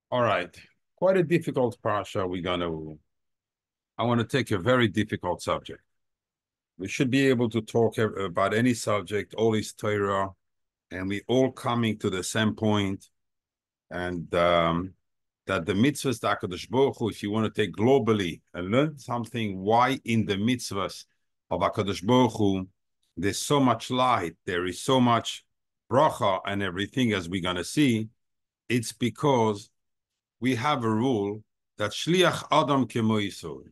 All right. Quite a difficult parasha. I want to take a very difficult subject. We should be able to talk about any subject, all is Torah, and we all coming to the same point, and that the mitzvahs, the HaKadosh Baruch Hu, if you want to take globally and learn something, why in the mitzvahs of HaKadosh Baruch Hu, there's so much light, there is so much bracha and everything, as we're going to see, it's because we have a rule that shliach adam kemo isur.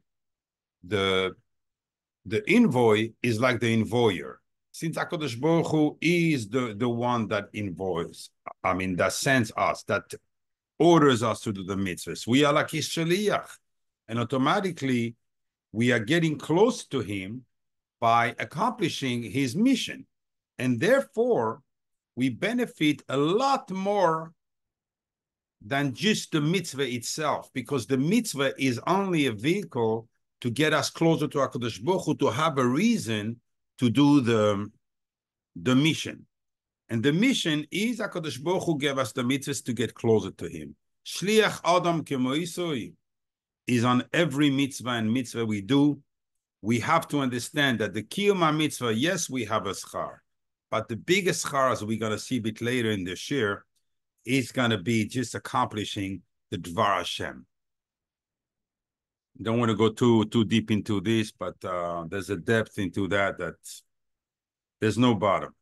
The envoy is like the envoyer. Since HaKadosh Baruch Hu is the one that envoys, that sends us, that orders us to do the mitzvahs. We are like his shliach. And automatically, we are getting close to him by accomplishing his mission. And therefore, we benefit a lot more than just the mitzvah itself, because the mitzvah is only a vehicle to get us closer to HaKadosh Baruch Hu, to have a reason to do the mission. And the mission is HaKadosh Baruch Hu gave us the mitzvahs to get closer to him. Shliach Adam Kemo Isoi is on every mitzvah and mitzvah we do. We have to understand that the Kiyum mitzvah, yes, we have a schar, but the biggest schar, as we're going to see a bit later in the shir, is going to be just accomplishing the Dvar Hashem. Don't want to go too deep into this, but there's a depth into that there's no bottom.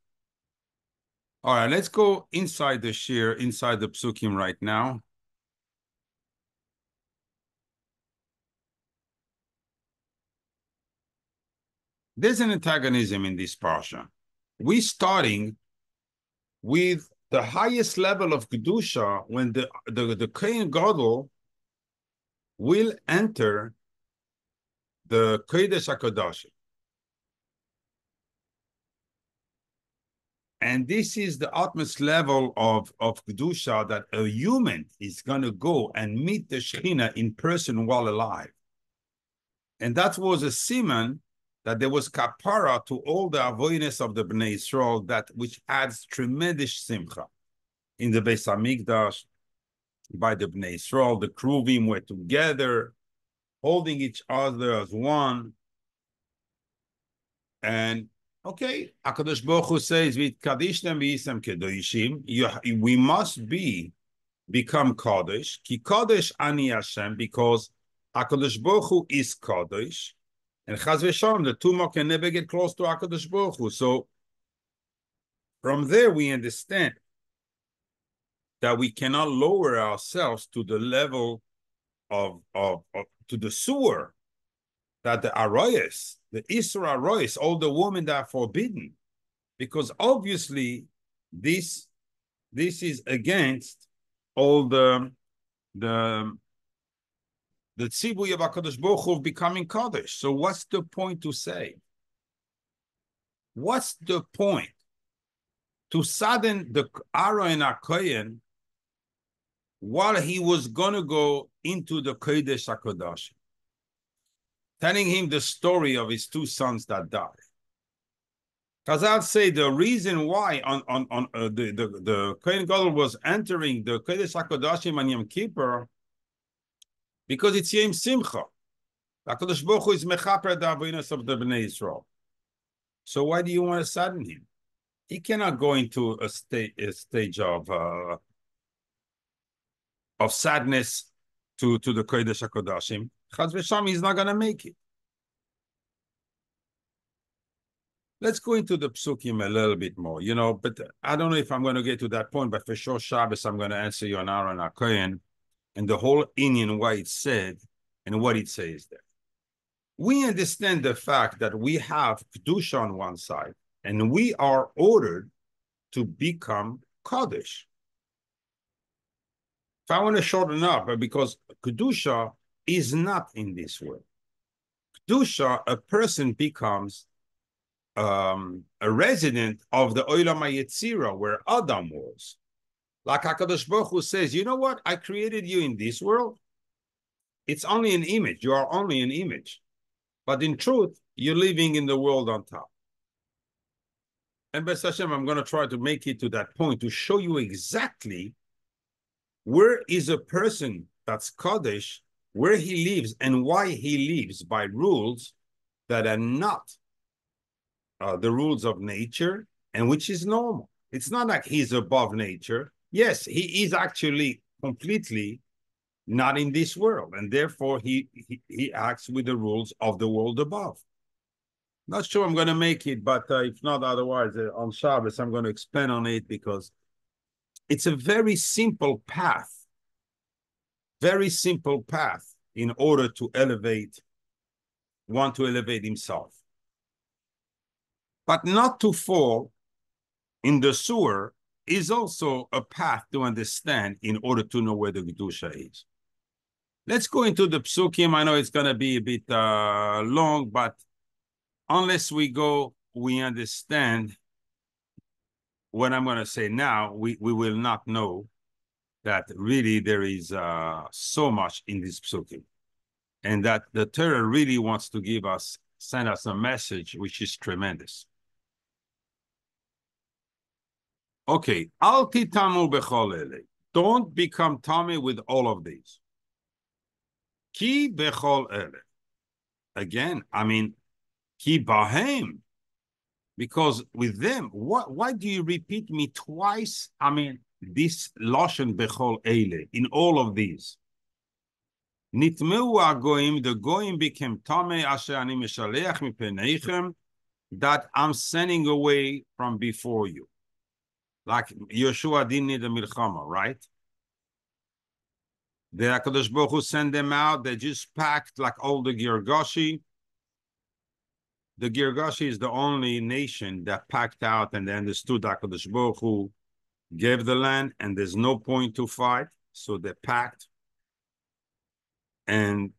All right, let's go inside the shir, inside the psukim right now. There's an antagonism in this parsha. We're starting with the highest level of Kedusha when the Kohen Gadol will enter the Kodesh HaKadosh. And this is the utmost level of Kedusha that a human is going to go and meet the Shekhinah in person while alive. And that was a siman that there was kapara to all the avoidness of the Bnei Yisrael, which adds tremendous simcha. In the Beis HaMikdash, by the Bnei Yisrael, the Kruvim were together, holding each other as one. And okay, HaKadosh Baruch Hu says, we must become Kodesh, ki Kodesh ani Hashem, because HaKadosh Baruch Hu is Kodesh, and Chaz v'Shalom, the tumor can never get close to HaKadosh Baruch Hu. So from there, we understand that we cannot lower ourselves to the level of to the sewer that the Ariyos, the Isur Ariyos, all the women that are forbidden, because obviously this is against all the tzibui of HaKadosh Baruch Hu of becoming Kodesh. So what's the point to say? What's the point to sadden the Aaron HaKohen while he was going to go into the Kodesh HaKadosh, telling him the story of his two sons that died? Chazal say the reason why the Kohen Gadol was entering the Kodesh HaKadoshim on Yom Kippur, because it's Yom Simcha. HaKadosh Baruch Hu is mechaper the avonos of the Bnei Yisrael. So why do you want to sadden him? He cannot go into a stage of sadness to the Kodesh HaKadoshim. Chaz v'Shalom, he's not going to make it. Let's go into the psukim a little bit more, but I don't know if I'm going to get to that point, but for sure Shabbos, I'm going to answer you on Aaron HaKohen and the whole Indian, why it's said and what it says there. We understand the fact that we have Kedusha on one side, and we are ordered to become Kodesh. If I want to shorten up, because Kedusha is not in this world. Kedusha, a person becomes a resident of the Olam HaYetzirah, where Adam was. Like HaKadosh Baruch Hu says, you know what? I created you in this world. It's only an image. You are only an image. But in truth, you're living in the world on top. And B'ez Hashem, I'm going to try to make it to that point to show you exactly where is a person that's Kaddish, where he lives and why he lives by rules that are not the rules of nature, and which is normal. It's not like he's above nature. Yes, he is actually completely not in this world, and therefore he acts with the rules of the world above. Not sure I'm going to make it, but if not, otherwise on Shabbos I'm going to expand on it, because it's a very simple path in order to elevate himself. But not to fall in the sewer is also a path to understand in order to know where the Kedusha is. Let's go into the psukim. I know it's going to be a bit long, but unless we understand what I'm going to say now, we will not know that really there is so much in this psukim, and that the Torah really wants to send us a message which is tremendous. Okay, al titamu bechol ele. Don't become tummy with all of these. Ki bechol ele. Again, I mean, ki bahem. Because with them, why do you repeat me twice? I mean, this lashon bechol ele, in all of these. Nitmeu agoim, the goim became tummy asher ani mishaleach mipeneichem, that I'm sending away from before you. Like Yeshua didn't need a milchama, right? The HaKadosh Baruch Hu sent them out. They just packed like all the Girgashi. The Girgashi is the only nation that packed out and they understood HaKadosh Baruch Hu gave the land and there's no point to fight. So they packed and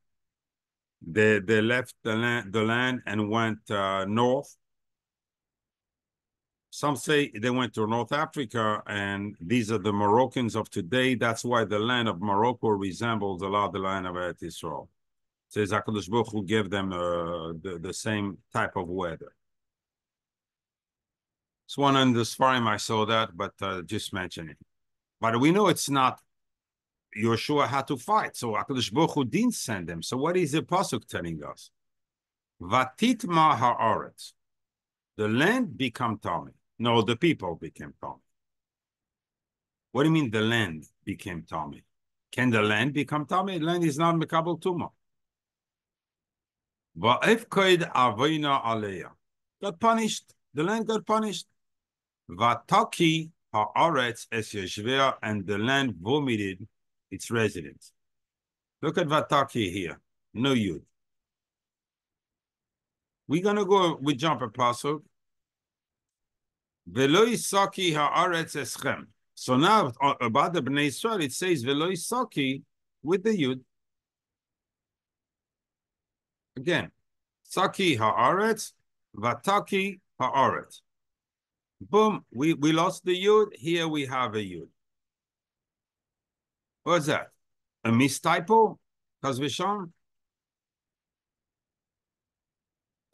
they left the land and went north. Some say they went to North Africa, and these are the Moroccans of today. That's why the land of Morocco resembles a lot the land of Eretz Yisrael. It says HaKadosh Baruch Hu gave them the same type of weather. It's one in the Sfarim I saw that, but just mention it. But we know it's not Yeshua had to fight, so HaKadosh Baruch Hu didn't send them. So what is the pasuk telling us? Vatitma ha'aretz. The land become tummy. No, the people became tummy. What do you mean the land became tummy? Can the land become tummy? Land is not mekabel tuma. Va'efkoid avina aleya. Got punished. The land got punished. Vataki ha'aretz es yeshvea, and the land vomited its residents. Look at Vataki here. No yud. We're going to go, we jump a pasuk. Velo isaki haaretz eschem. So now about the Bnei Israel, it says velo isaki with the yud. Again, saki haaretz, vataki haaretz. Boom, we lost the yud. Here we have a yud. What's that? A mistypo? Kazvishon?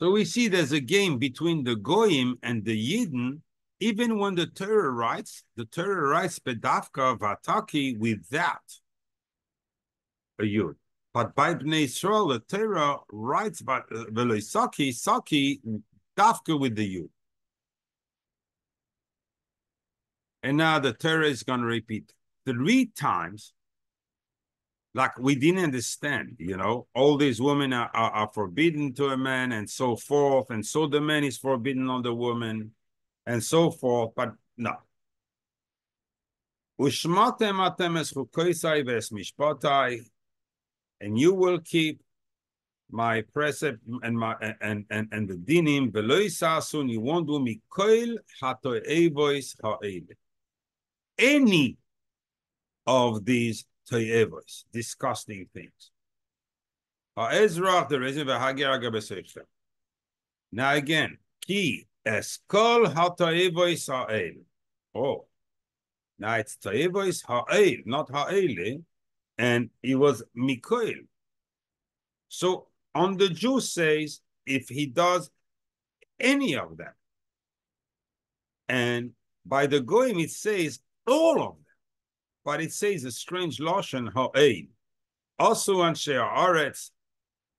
So we see there's a game between the Goyim and the Yidden. Even when the Torah writes Bedavka Vataki without a Yud. But by Bnei Israel, the Torah writes Veloisaki, Saki, Davka with the Yud. And now the Torah is going to repeat 3 times. Like we didn't understand, all these women are forbidden to a man and so forth. And so the man is forbidden on the woman and so forth. But no. And you will keep my precept and the dinim. You won't do mikoil hatoevois ha'ele. Any of these toevos, disgusting things. Now again, ki eskol hatoevois ha'ele. Oh, now it's toevois ha'ele, not ha'ele, and it was mikoil. So on the Jew says, if he does any of them, and by the Goyim it says all of them. but it says a strange lashon ha'ein. Also anshe haaretz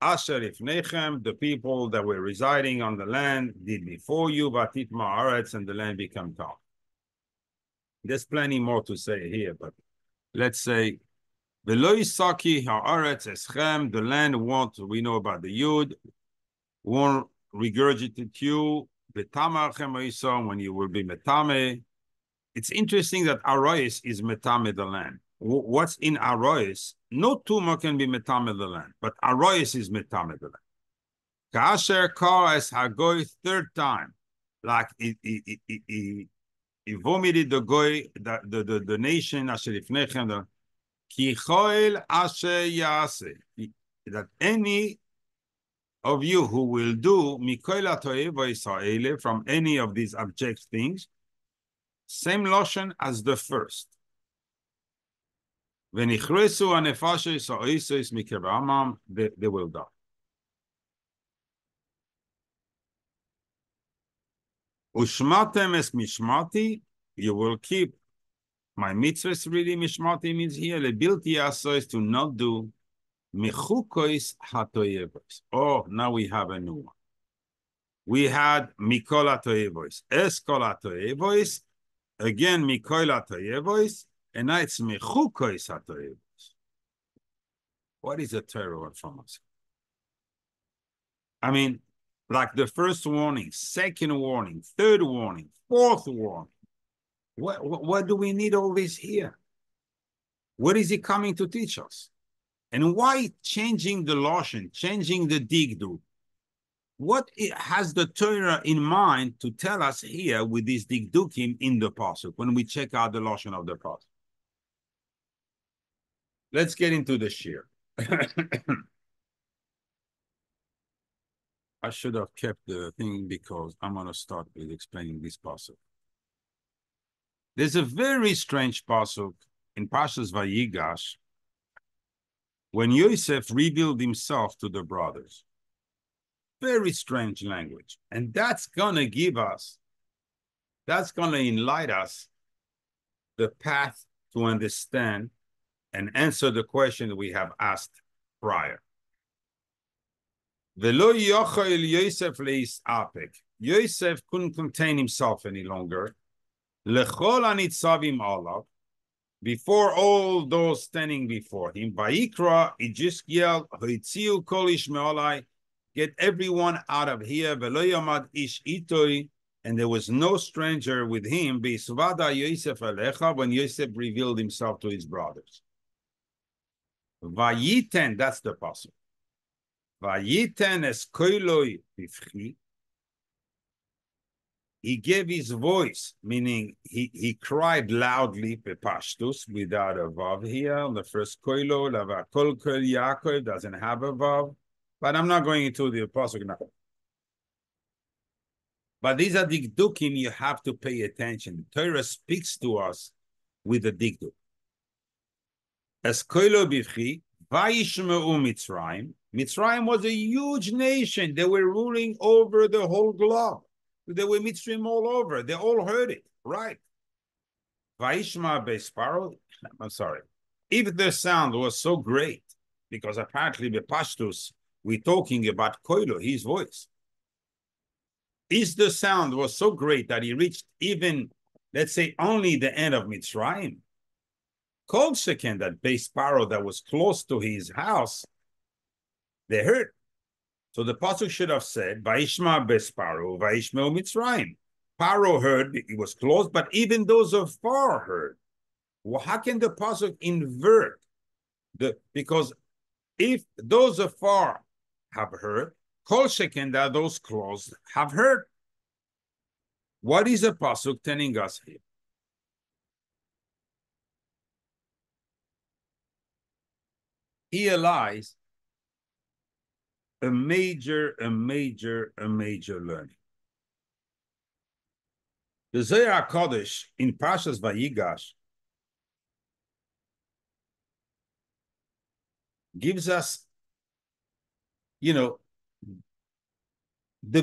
asher ifnechem, the people that were residing on the land did before you, vatitma haaretz, and the land became calm. There's plenty more to say here, but let's say v'lo yisaki haaretz eschem, the land won't. We know about the yud, won't regurgitate you. V'tamar when you will be metame. It's interesting that Arayis is metame the land. What's in Arayis? No tumor can be metame the land, but Arayis is metame the land. Kasher kares hagoy, third time, like he vomited the goy, the nation asher ifnechem, the ki choel asher yase, that any of you who will do mikoil hatoevos ha'ele, from any of these abject things, same lotion as the first. V'nichresu hanefashos ha'osos mikevamam, they will die. Ushmatem es mishmati, you will keep my mitzvahs. Really, mishmati means here lebilti asos, to not do mechukos hatoevos. Oh, now we have a new one. We had mikol hatoevos, eskol hatoevos, again mikol hatoevos, and now it's mechukos hatoevos. What is a Torah from us? I mean, like the first warning, second warning, third warning, fourth warning. What do we need all this here? What is he coming to teach us? And why changing the lashon, changing the digdu? What has the Torah in mind to tell us here with this digdukim in the pasuk when we check out the lashon of the pasuk? Let's get into the shir. I should have kept the thing because I'm going to start with explaining this pasuk. There's a very strange pasuk in Parshas Vayigash when Yosef revealed himself to the brothers. Very strange language. And that's going to give us, that's going to enlighten us the path to understand and answer the question we have asked prior. Velo yochel Yosef leis apek. Yosef couldn't contain himself any longer. Lechol anitzavim alav, before all those standing before him. Vayikra, he just yelled, Hoitziu kol ish me'olai, get everyone out of here. Velo yamad ish itoi, and there was no stranger with him. Be'isvada Yosef alecha, when Yosef revealed himself to his brothers. Vayiten, that's the pasuk. Vayiten es koiloi bifchi. He gave his voice, meaning he cried loudly, pepashtus, without a vav here. The first koilo, lava kol kol Yaakov, doesn't have a vav. But I'm not going into the pasuk now. But these are digdukim you have to pay attention. The Torah speaks to us with the digduk. Es koilo bifchi, vayishmeu Mitzrayim. Mitzrayim was a huge nation. They were ruling over the whole globe. There were Mitzrayim all over. They all heard it, right? Vaishma Besparo, I'm sorry. If the sound was so great, because apparently the Pashtus, we're talking about Koilo, his voice. If the sound was so great that he reached even, let's say, only the end of Mitzrayim, Kol Sheken, that Besparo that was close to his house, they heard. So the pasuk should have said, "Vaishma besparo, vaishmeu Mitzrayim." Paro heard; it was close, but even those of far heard. Well, how can the pasuk invert because if those of far have heard, kol sheken that those close have heard. What is the pasuk telling us here? Here lies a major learning. The Zohar Kodesh in Parshas Vayigash gives us, the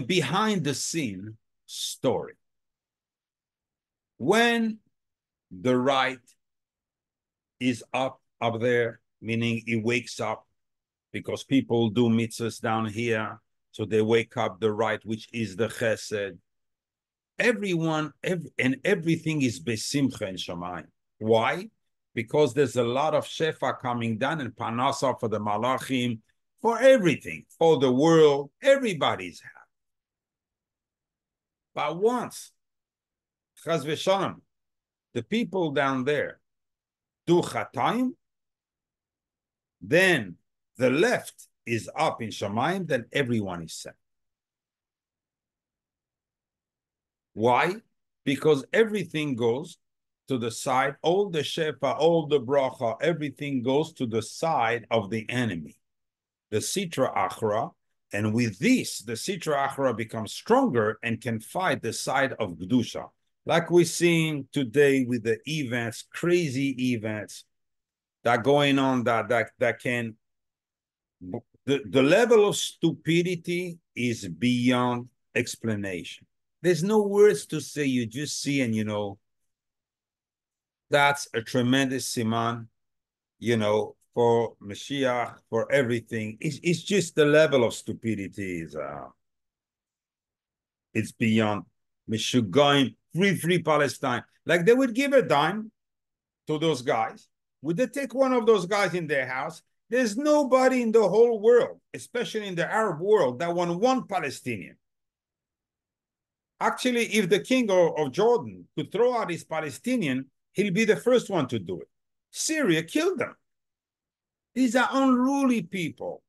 behind the scene story. When the right is up there, meaning he wakes up, because people do mitzvahs down here, so they wake up the right, which is the chesed. Everyone, and everything is besimcha in Shamayim. Why? Because there's a lot of shefa coming down and panasa for the malachim, for everything, for the world. Everybody's happy. But once, chas v'shalom, the people down there do chatayim, then the left is up in Shamayim, then everyone is set. Why? Because everything goes to the side, all the shefa, all the bracha, everything goes to the side of the enemy, the sitra achra, and with this, the sitra achra becomes stronger and can fight the side of Kedusha. Like we're seeing today with the events, crazy events that are going on that can, the level of stupidity is beyond explanation. There's no words to say, you just see and that's a tremendous siman, for Mashiach, for everything. It's just the level of stupidity is it's beyond. Meshugaim, free Palestine. Like they would give a dime to those guys. Would they take one of those guys in their house? There's nobody in the whole world, especially in the Arab world, that want one Palestinian. Actually, if the king of Jordan could throw out his Palestinian, he'll be the first one to do it. Syria killed them. These are unruly people.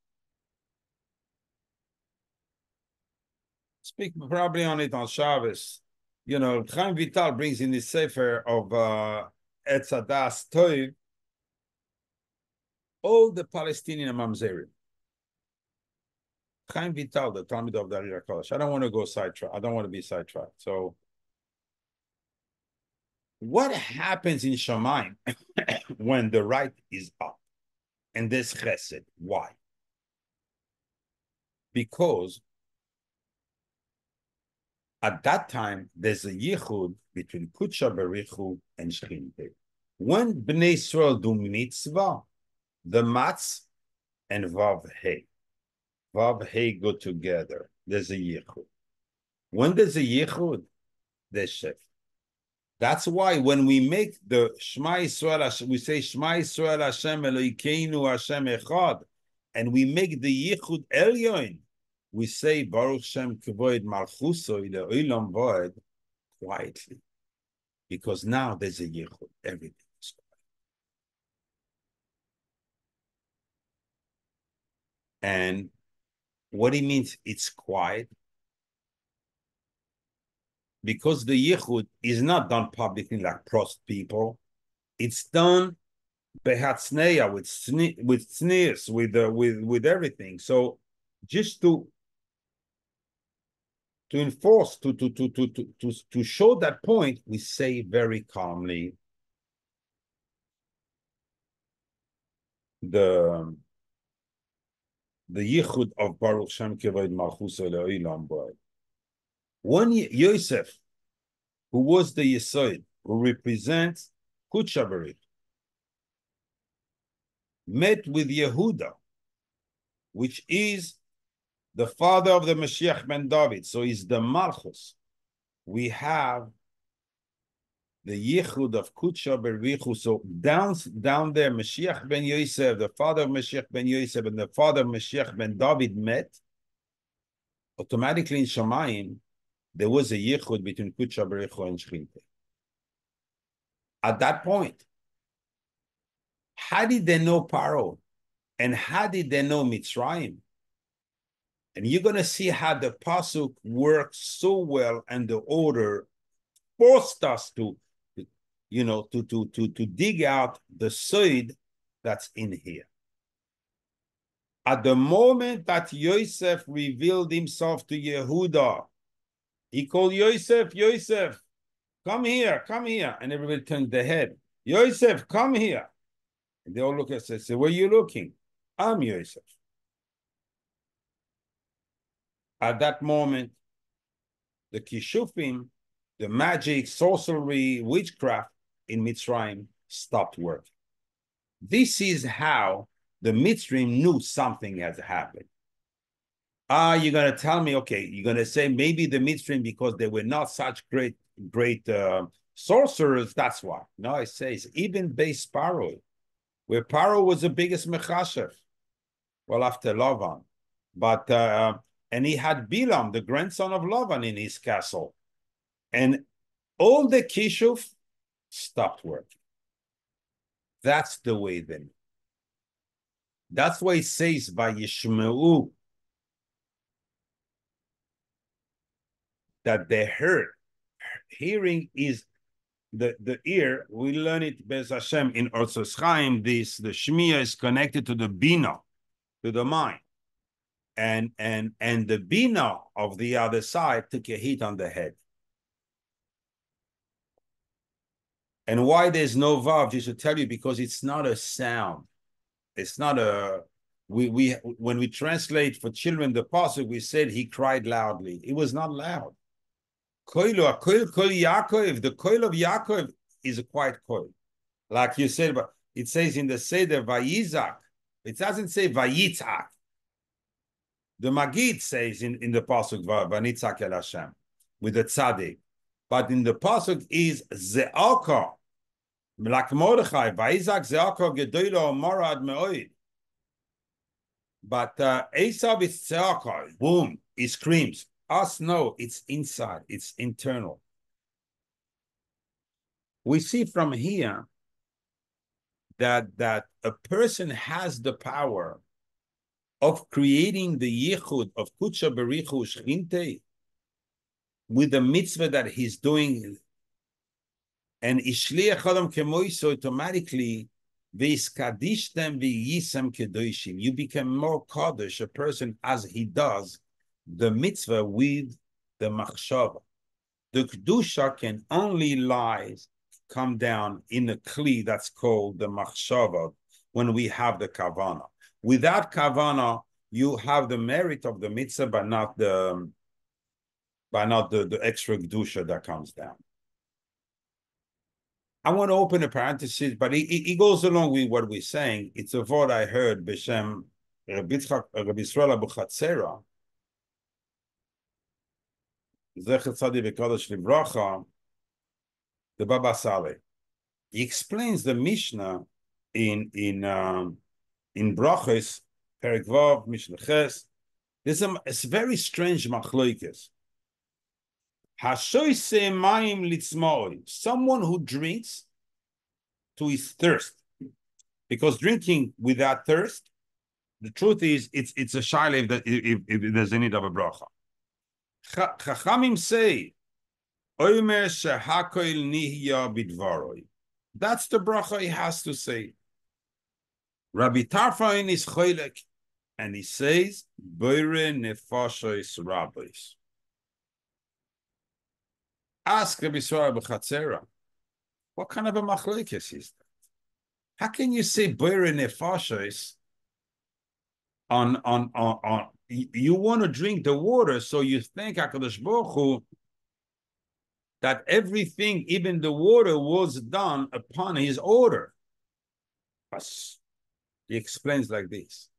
Speak probably on it on Shabbos. Chaim Vital brings in the Sefer of Etz Hadas Toiv all the Palestinian mamzerim. Chaim Vital, the Talmud of the Ariyah Kodesh. I don't want to go sidetracked. I don't want to be sidetracked. So, what happens in Shamayim when the right is up and there's chesed? Why? Because at that time there's a yichud between Kudsha Berichu and Shechinte. When Bnei Israel do mitzvah, the matz and vav hey go together. There's a yichud. When there's a yichud, there's shef. That's why when we make the Shema Yisrael, we say Shema Yisrael Hashem Elokeinu Hashem Echad, and we make the yichud elyon, we say Baruch Shem Kavod Malchuso Olam Voed quietly, because now there's a yichud. Everything is quiet. And what it means, it's quiet, because the yichud is not done publicly like prost people. It's done behatzneya, with sneers, with everything. So just to enforce, to show that point, we say very calmly the yichud of Baruch Shem Kevod Malchus Elolam Boy. When Yosef, who was the Yesod, who represents Kudsha Berich, met with Yehuda, which is the father of the Mashiach ben David, so he's the Malchus. We have the Yichud of Kudsha Berichu. So down there, Mashiach ben Yosef, the father of Mashiach ben Yosef, and the father of Mashiach ben David met. Automatically in Shamayim, there was a Yichud between Kudsha Berichu and Shechinte. At that point, how did they know Paro? And how did they know Mitzrayim? And you're going to see how the Pasuk works so well, and the order forced us to dig out the seed that's in here. At the moment that Yosef revealed himself to Yehuda, he called Yosef, Yosef, come here, and everybody turned their head. Yosef, come here. And they all look at us and say, where are you looking? I'm Yosef. At that moment, the kishufim, the magic, sorcery, witchcraft in Mitzrayim stopped working. This is how the midstream knew something has happened. You're going to tell me, okay, you're going to say maybe the midstream, because they were not such great sorcerers, that's why. No, it says even base Paro, where Paro was the biggest mechasher, well, after Lavan. But, and he had Bilam, the grandson of Lavan, in his castle. And all the Kishuf stopped working. That's the way then. That's why it says by Yishmeu that they heard. Hearing is the ear. We learn it Bez Hashem in Ortzos Chaim. The Shmiya is connected to the Bina, to the mind. And the Bina of the other side took a hit on the head. And why there's no vav, just to tell you, because it's not a sound. It's not a, when we translate for children the pasuk, we said he cried loudly. It was not loud. Koilu, koil Yaakov, the koil of Yaakov is a quiet koil. Like you said, but it says in the Seder, Vayizak. It doesn't say Vayitzak. The Magid says in the pasuk, Vanitzak el Hashem, with the tzaddik. But in the pasuk is Ze'aka. Like Mordechai, Vayizak Ze'aka Gedoylo Morad Me'oid. But Esav is Ze'aka, boom, he screams. Us, no, it's inside, it's internal. We see from here that a person has the power of creating the yichud of Kudsha Berichu Shchinte with the mitzvah that he's doing, and Ishliach Adam Kemoiso automatically Veiskadishtem V'yisam Kedoshim. You become more Kaddish, a person, as he does the mitzvah with the machshava. The kedusha can only come down in a kli that's called the machshava when we have the kavana. Without kavana, you have the merit of the mitzvah, but not the extra kedusha that comes down. I want to open a parenthesis, but it goes along with what we're saying. It's a word I heard b'shem Rabbi Yisrael Abu Chatzera, Zecher Tzaddik V'Kadosh Livracha, the Baba Saleh. He explains the Mishnah in Brachos, Perek Vav, Mishnah Ches. There's a very strange machlokes. Hashoise mayim litzmoi, someone who drinks to his thirst, because drinking without thirst, the truth is it's a shaila if there's any need of a bracha. Chachamim say, Omer shehakoil nihya bidvaroi. That's the bracha he has to say. Rabbi Tarfain is choylek, and he says, Boire nefashos rabbis. Ask Rabbi Yisrael B'Chatzera, what kind of a machlokes is that? How can you say Boire nefashos on you want to drink the water, so you thank HaKadosh Baruch Hu that everything, even the water, was done upon his order. He explains like this.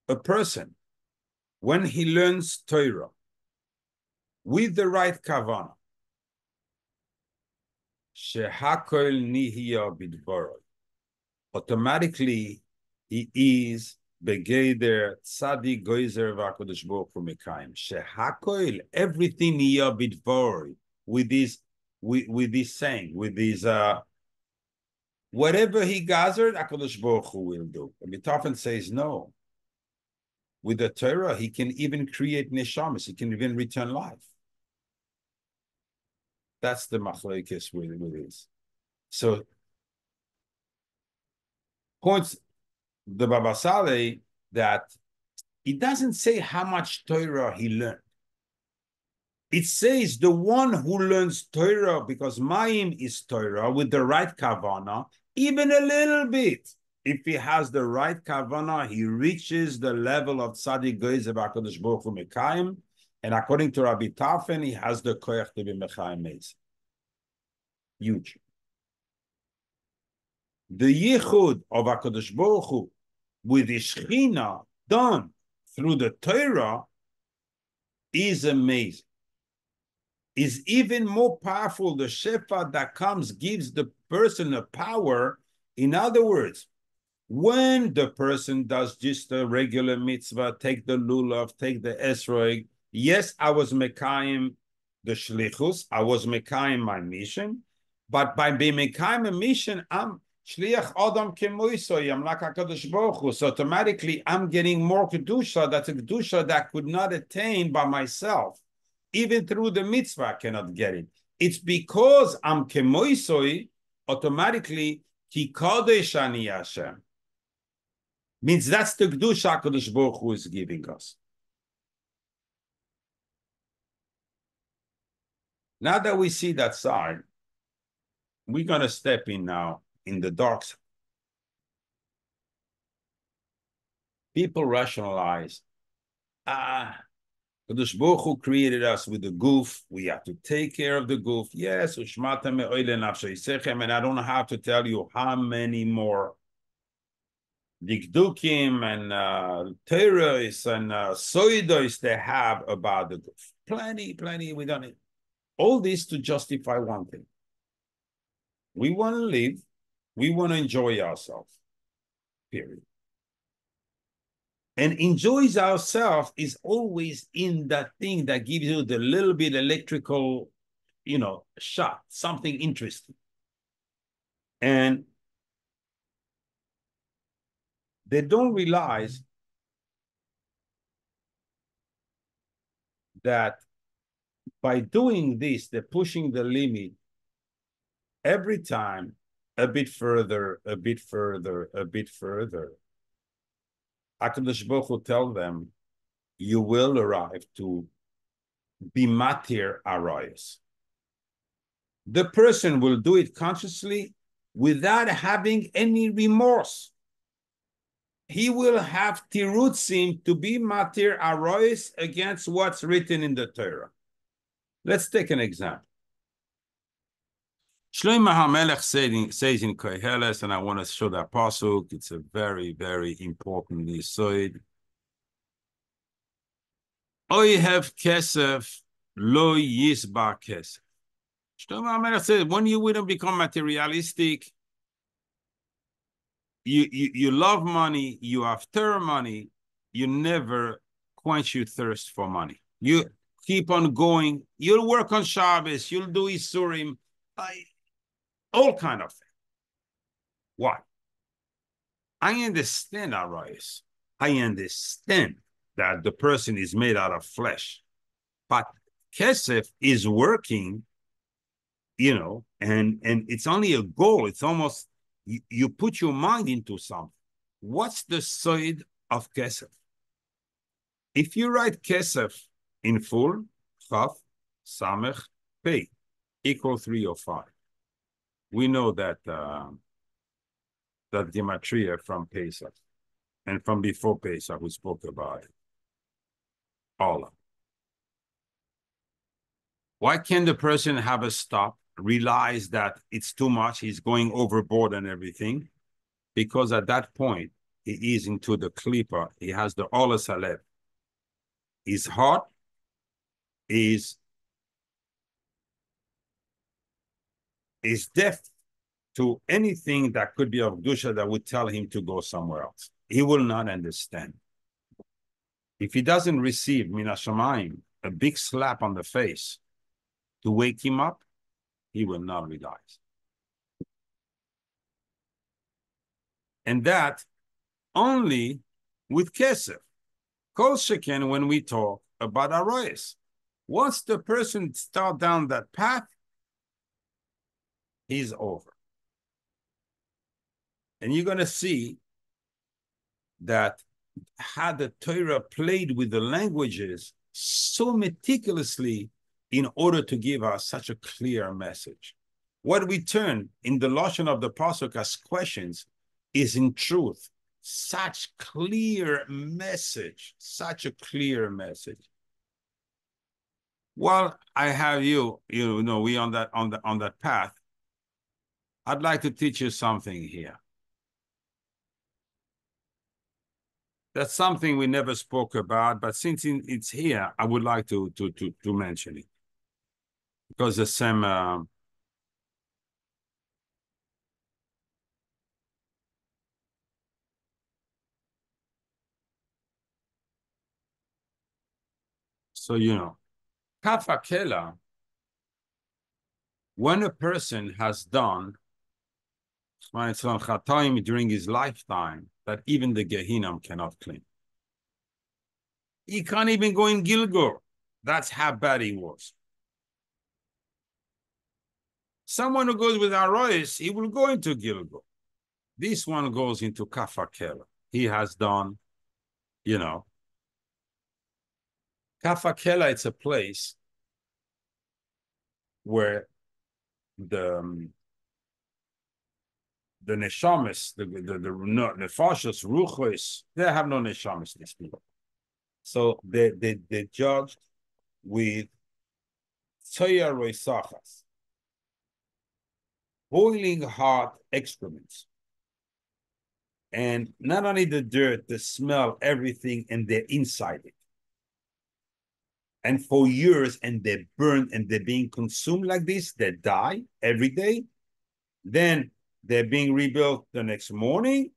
A person, when he learns Torah with the right kavanah, shehakol nihya bidvaroi, automatically he is begeder tzadi goizer v'akadosh baruch hu mekayim. Shehakol, everything nihya bidvaroi, with this saying, with this whatever he gathered, HaKadosh Baruch Hu will do. And Mitafan says no. With the Torah, he can even create neshamas. He can even return life. That's the machlokes with this. So, points the Baba Saleh that it doesn't say how much Torah he learned. It says the one who learns Torah, because Mayim is Torah, with the right kavanah, even a little bit. If he has the right kavanah, he reaches the level of Tzaddik Goiz of HaKadosh Baruch Hu Mekayim, and according to Rabbi Tarfen, he has the koyach to be Mekayim Meis. Huge. The yichud of HaKadosh Baruch Hu with the Shechina done through the Torah is amazing. Is even more powerful. The Shefa that comes gives the person a power. In other words, when the person does just a regular mitzvah, take the lulav, take the esrog, yes, I was mekayim the shlichus, I was mekayim my mission, but by being mekayim a mission, I'm shliach adam kemoisoi, I'm like HaKadosh Baruch Hu, so automatically I'm getting more kedusha. That's a kedusha that I could not attain by myself. Even through the mitzvah, I cannot get it. It's because I'm kemoisoi, automatically, ki kodesh ani Hashem. Means that's the kedusha HaKadosh Baruch Hu is giving us. Now that we see that side, we're going to step in now in the dark side. People rationalize, Kadosh Baruch Hu created us with the goof. We have to take care of the goof. Yes, and I don't have to tell you how many more dikdukim and terrorists and soidos they have about the goof. Plenty. We don't need all this to justify one thing. We want to live. We want to enjoy ourselves. Period. And enjoys ourselves is always in that thing that gives you the little bit electrical, shot, something interesting. And they don't realize that by doing this, they're pushing the limit every time a bit further, a bit further, a bit further. HaKadosh Baruch Hu tell them, you will arrive to be matir arayos. The person will do it consciously without having any remorse. He will have tirutzim to be matir arayos against what's written in the Torah. Let's take an example. Shlomo HaMelech says in Koheles, and I want to show that pasuk. It's a very, very important yesod. Oy have kesef, lo yisba kesef. Shlomo HaMelech says, when you wouldn't become materialistic, you love money, you have Torah money, you never quench your thirst for money. You keep on going. You'll work on Shabbos. You'll do isurim. All kind of things. Why? I understand arayos. I understand that the person is made out of flesh, but kesef is working, and it's only a goal. It's almost you put your mind into something. What's the side of kesef? If you write kesef in full, chaf, samech, pei, equal 3 or 5. We know that that gematria from Pesach and from before Pesach, we spoke about it. Allah. Why can't the person have a stop, realize that it's too much, he's going overboard and everything? Because at that point, he is into the klipa, he has the olas halev. His heart is deaf to anything that could be of Kedusha that would tell him to go somewhere else. He will not understand. If he doesn't receive min hashamayim, a big slap on the face to wake him up, he will not realize. And that only with kesef. Kol sheken, when we talk about arayos. Once the person starts down that path, he's over. And you're going to see that how the Torah played with the languages so meticulously in order to give us such a clear message. What we turn in the lashon of the pasuk as questions is in truth such clear message, such a clear message. While I have we on that path, I'd like to teach you something here. That's something we never spoke about, but since it's here, I would like to mention it. Because the same so you know, kafakela, when a person has done during his lifetime that even the Gehinnom cannot clean. He can't even go in Gilgul. That's how bad he was. Someone who goes with Ariyos, he will go into Gilgul. This one goes into Kafakela. He has done, you know. Kafakela, it's a place where the neshamis, the nefashos, ruchos, they have no neshamis, these people. So they judged with tzoya roisachas, boiling hot excrements. And not only the dirt, the smell, everything, and they're inside it. And for years, and they're burned and they're being consumed like this, they die every day. Then they're being rebuilt the next morning.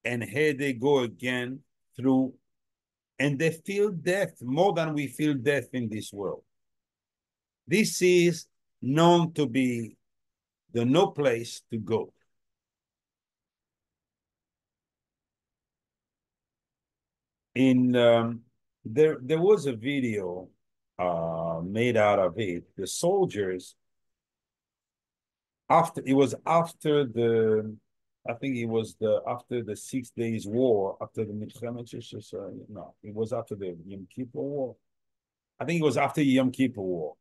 And here they go again through, and they feel death more than we feel death in this world. This is known to be the no place to go. There was a video made out of it. The soldiers, after the after the 6 days war, after the no, it was after the Yom Kippur War. I think it was after the Yom Kippur War.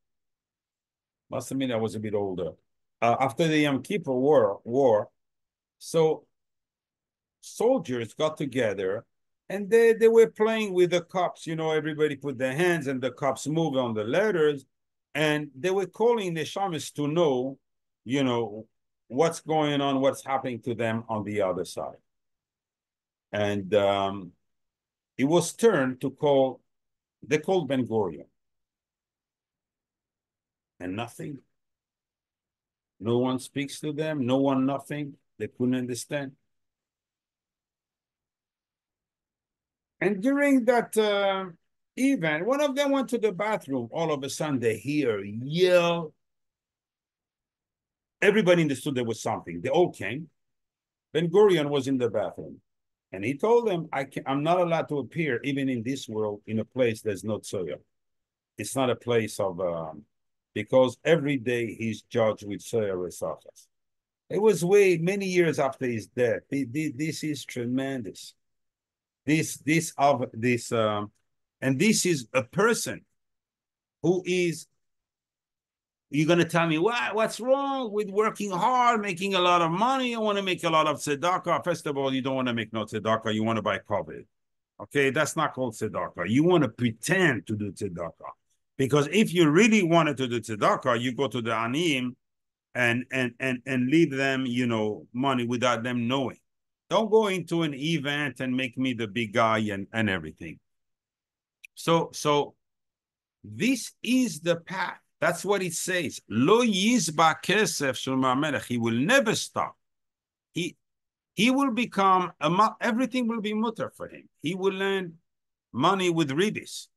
Must have been I was a bit older. After the Yom Kippur War, so soldiers got together and they were playing with the cups. You know, everybody put their hands and the cups moved on the letters, and they were calling the shamis to know, you know, what's going on, what's happening to them on the other side. And it was turned to call, they called Ben Gurion. And nothing. No one speaks to them, no one, nothing. They couldn't understand. And during that event, one of them went to the bathroom. All of a sudden, they hear yell. Everybody understood there was something. They all came. Ben Gurion was in the bathroom. And he told them, I'm not allowed to appear, even in this world, in a place there's no tzoya. It's not a place of, because every day he's judged with tzoya resachas. It was many years after his death. This is tremendous. And this is a person who is, you're going to tell me, what's wrong with working hard, making a lot of money? I want to make a lot of tzedakah. First of all, you don't want to make no tzedakah. You want to buy COVID. Okay, that's not called tzedakah. You want to pretend to do tzedakah. Because if you really wanted to do tzedakah, you go to the aniyim and leave them, you know, money without them knowing. Don't go into an event and make me the big guy and everything. So this is the path. That's what it says. Lo yizba kesef shel melech. He will never stop. He will become everything will be mutter for him. He will earn money with ribis,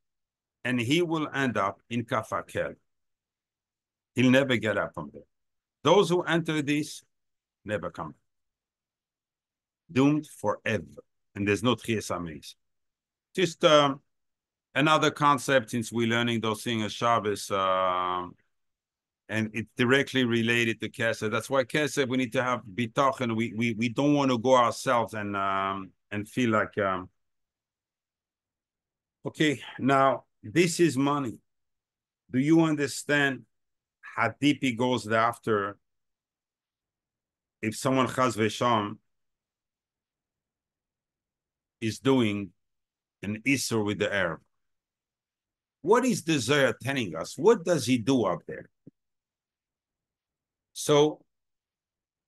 and he will end up in kafakel. He'll never get up from there. Those who enter this never come. Doomed forever, and there's no tchias ameis. Just another concept, since we're learning those things as Shabbos, and it's directly related to Kesef. That's why Kesef, we need to have bitachon. We don't want to go ourselves and feel like, okay, now this is money. Do you understand how deep it goes after? If someone chas v'sham is doing an Isur with the Arab, what is the Zohar telling us? What does he do up there? So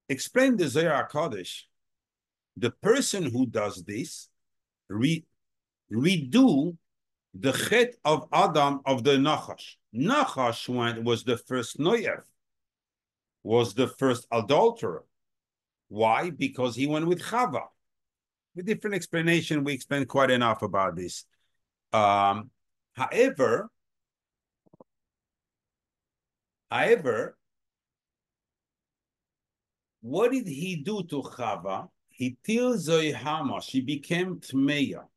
Explain the Zohar HaKadosh. The person who does this redo the chet of Adam of the Nachash. Nachash was the first Noyev, was the first adulterer. Why? Because he went with Chava. With different explanation, we explained quite enough about this. However, what did he do to Chava? He tills Zoihama. She became Tmeya.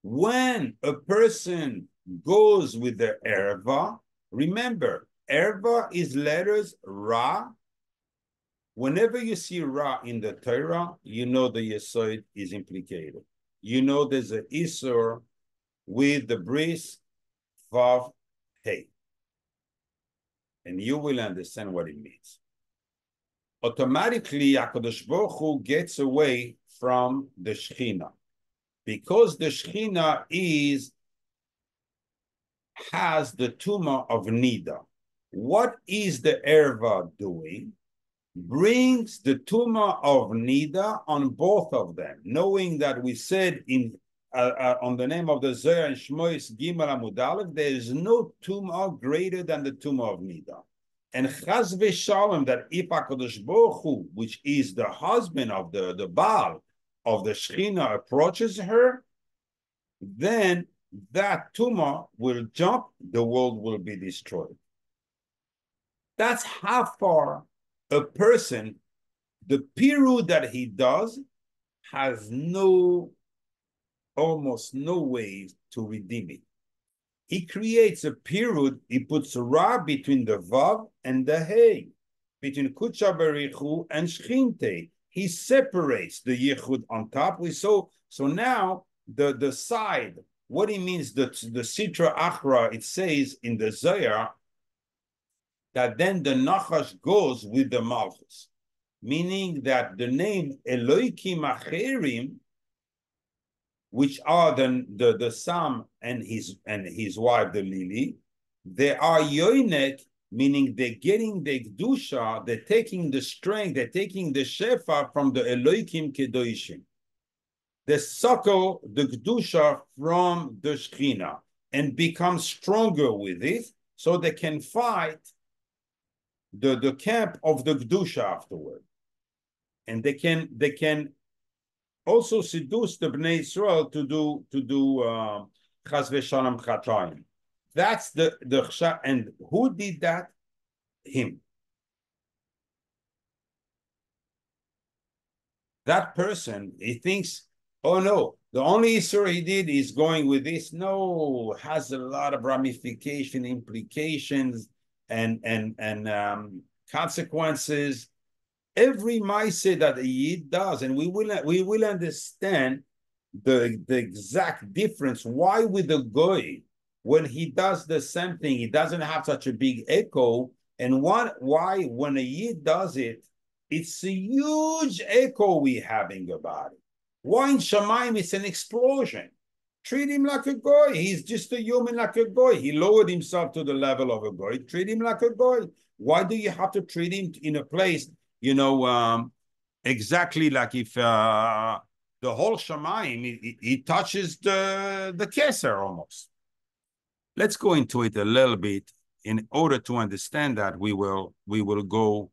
When a person goes with the erva, remember, erva is letters Ra. Whenever you see Ra in the Torah, you know the Yesod is implicated. You know there's an Isur with the bris, Vav, Hey. And you will understand what it means. Automatically, HaKadosh Baruch Hu gets away from the Shechina. Because the Shechina has the tumor of Niddah. What is the erva doing? Brings the tumor of Niddah on both of them, knowing that we said on the name of the Zohar and Shmois Gimel Amud Aleph, there is no tumor greater than the tumor of Niddah. And Chaz v'Shalom, that if HaKadosh Baruch Hu, which is the husband of the Baal, of the Shechina approaches her, then that tumor will jump, the world will be destroyed. That's how far a person, the piru that he does, has almost no way to redeem it. He creates a period, he puts a ra between the vav and the hey, between Kucha Berichu and Shchinte. He separates the yichud on top. So now the side, what it means, the sitra achra, it says in the Zohar that then the nachash goes with the malchus, meaning that the name Eloikim Acherim, which are the Sam and his wife, the Lili, they are yoinek, meaning they're getting the Kedusha, they're taking the strength, they're taking the Shefa from the Eloikim Kedoshim. They suckle the Kedusha from the Shechina and become stronger with it so they can fight the camp of the Kedusha afterward. And they can also seduce the Bnei Israel to do Chas v'Shalom Chatayim. That's the and who did that? Him. That person, he thinks, oh no, the only Isur he did is going with this. No, has a lot of ramification, implications, and consequences. Every ma'aseh that a yid does, and we will understand the exact difference. Why with the goy, when he does the same thing, he doesn't have such a big echo, and why when a yid does it, it's a huge echo we having about it. Why in Shamayim it's an explosion? Treat him like a goy. He's just a human like a goy. He lowered himself to the level of a goy. Treat him like a goy. Why do you have to treat him in a place, exactly like if the whole Shamayim, he touches the Keser almost. Let's go into it a little bit. In order to understand that, we will go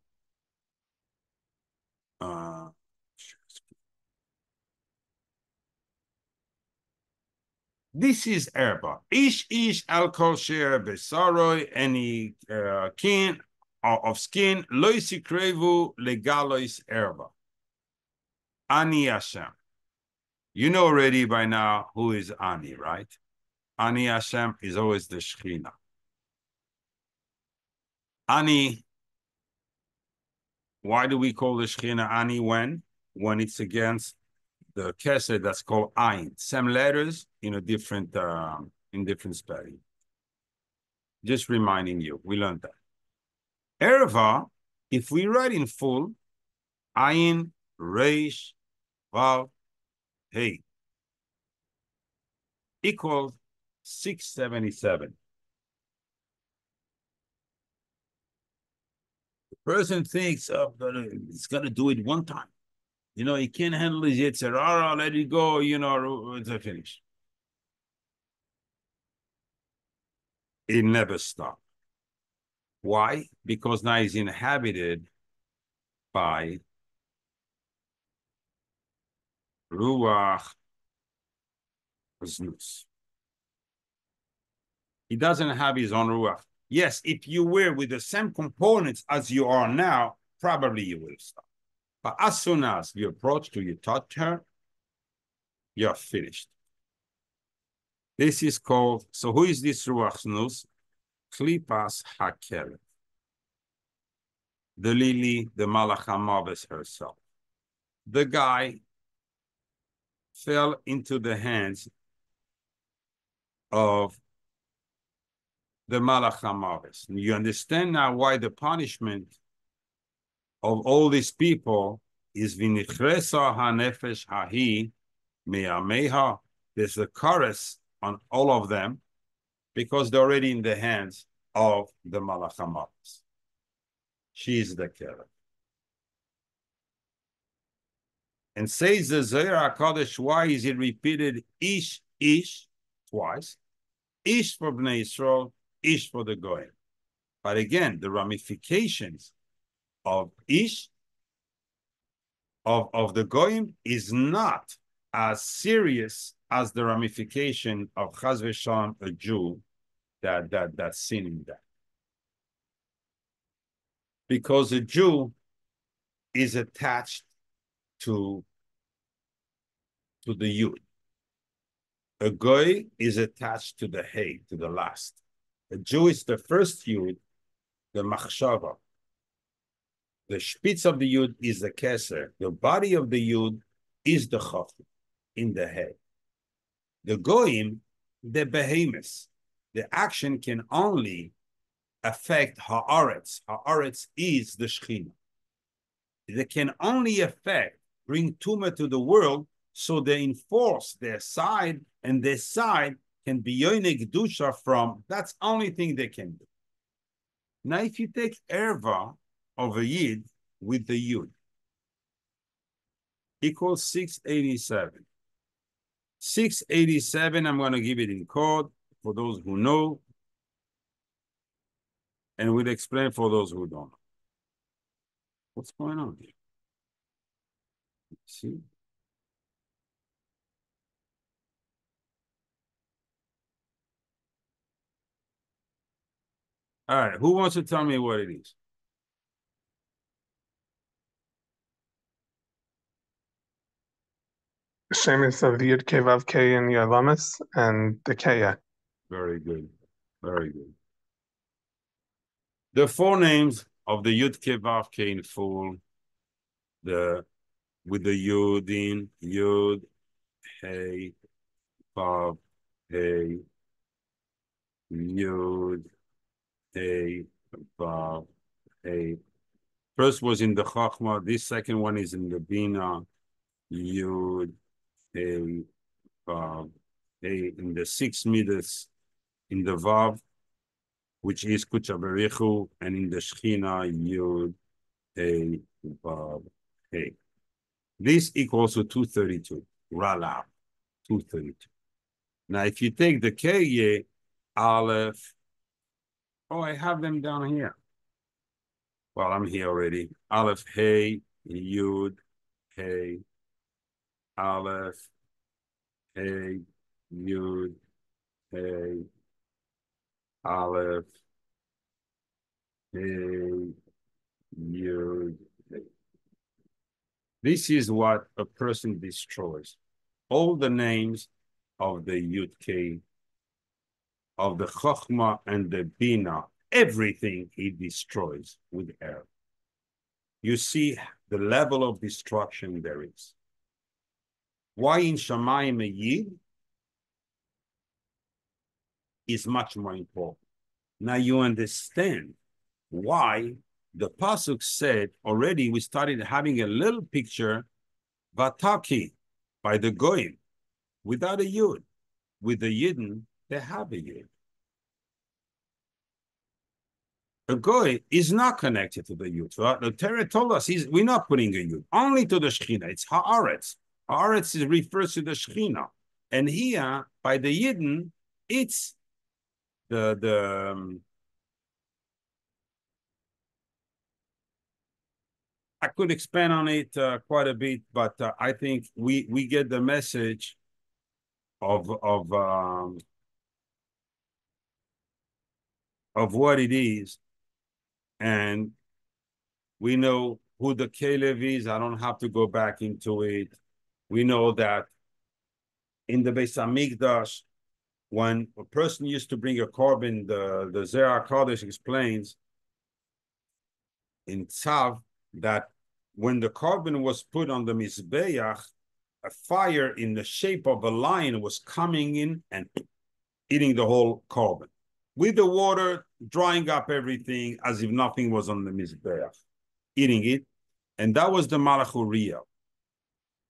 this is erba. Ish al kol sher besaroi, any kin of skin, loisi krevu legalois erba. Ani Hashem. You know already by now who is Ani, right? Ani Hashem is always the Shechina. Ani, why do we call the Shechina Ani when it's against the Keser that's called Ayin? Same letters in a different spelling. Just reminding you, we learned that. Erva, if we write in full, Ayin, Reish, Vav, Hey, equals 677. Person thinks, oh, it's gonna do it one time. You know, he can't handle his Yetzer Hara, let it go, you know, it's a finish. It never stops. Why? Because now he's inhabited by Ruach Znus. He doesn't have his own Ruach. Yes, if you were with the same components as you are now, probably you will stop. But as soon as you approach to you touch her, you're finished. This is called, so who is this Ruach Znus? Klipas HaKelef. The lily, the Malach HaMaves herself. The guy fell into the hands of the Malach HaMaves. You understand now why the punishment of all these people is Vinichresa HaNefesh Hahi Me'ameha. There's a chorus on all of them because they're already in the hands of the Malach HaMaves. She is the Kelef. And says the Zohar HaKadosh, why is it repeated ish twice? Ish for Bnei Yisrael, ish for the Goyim. But again, the ramifications of ish, of the Goyim, is not as serious as the ramification of Chaz v'Shalom, a Jew, that's sinning that. Because a Jew is attached to the Yud. A Goy is attached to the Hey, to the last. A Jew is the first Yud, the Machshava. The Spitz of the Yud is the Keser. The body of the Yud is the Chaf in the head. The Goyim, the Behemoths. The action can only affect Haaretz. Haaretz is the Shechina. They can only affect, bring Tumah to the world, so they enforce their side, and their side can be Yoineg Dusha from, that's the only thing they can do. Now, if you take Erva of a Yid with the Yud, equals 687. 687, I'm going to give it in code for those who know, and we'll explain for those who don't. What's going on here? See? All right, who wants to tell me what it is? Same as of the Yud K Vav K in Yalamas and the Kaya. Very good. Very good. The four names of the Yud K Vav K in full, with the Yud in, Yud, Hey, Vav, Hey, Yud, Hey, Vav, Hey. First was in the Chachma, this second one is in the Bina, Yud, Hey, Vav, Hey, in the 6 meters, in the Vav, which is Kucha Berichu, and in the Shechina, Yud, Hey, Vav, Hey. This equals to 232, Rala, 232. Now, if you take the Kye, Aleph, oh, I have them down here. Well, I'm here already. Aleph, Hey, Yud, Hey, Aleph, Hey, Yud, Hey, Aleph, Hey, Yud, Hey. This is what a person destroys. All the names of the Yud K, of the Chochmah and the Bina, everything he destroys with error. You see the level of destruction there is. Why in Shamayim a Yid is much more important. Now you understand why the Pasuk said already we started having a little picture, Vataki, by the Goyim, without a Yud. With the Yidden, they have a Yud. A goy is not connected to the yud. Right? The Torah told us we're not putting a yud, only to the Shekhinah. It's haaretz. Haaretz refers to the Shekhinah. And here, by the Yidden, it's the I could expand on it quite a bit, but I think we get the message of what it is, and we know who the Caleb is. I don't have to go back into it. We know that in the Beis Hamikdash, when a person used to bring a korban, the Zohar Kodesh explains in Tzav that when the korban was put on the Mizbeach, a fire in the shape of a lion was coming in and eating the whole korban, with the water drying up everything as if nothing was on the Mizbeach, eating it. And that was the Malach Uriah.